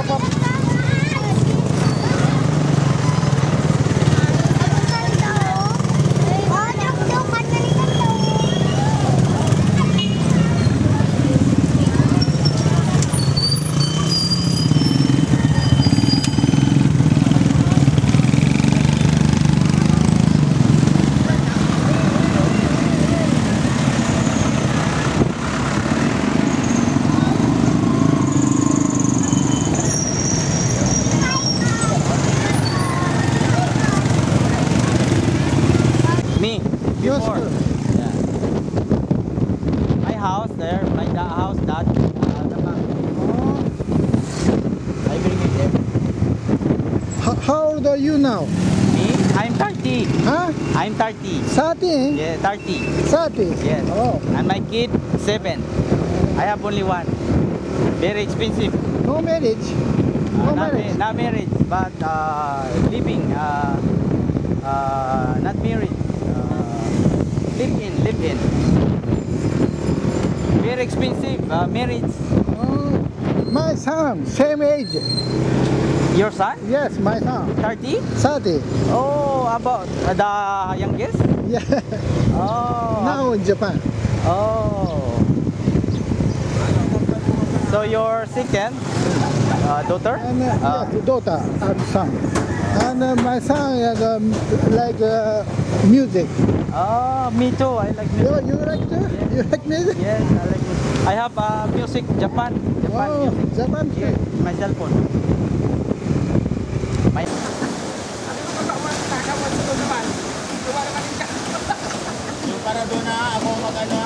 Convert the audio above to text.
up. Me, Yes, before. sir. Yeah. My house there, my house, that, the back. I bring it there. How old are you now? Me, I'm 30. Huh? I'm 30. 30? Yeah, 30. 30? Yes. Oh, And my kid, 7. I have only one. Very expensive. no marriage. No marriage. Not married, but living. Not married. Live in. Very expensive. Marriage. Oh, my son, same age. Your son? Yes, my son. 30? 30. Oh, about the youngest? Yeah. Oh. Now in Japan. Oh. So your second daughter? And yes, daughter and son. And my son is like music. Oh, me too. I like music. You like that? You like music? Yes, I like music. I have music, Japan Oh, music. Japan Here, music. in my cell phone. My Yung para doon na ako mag-ano,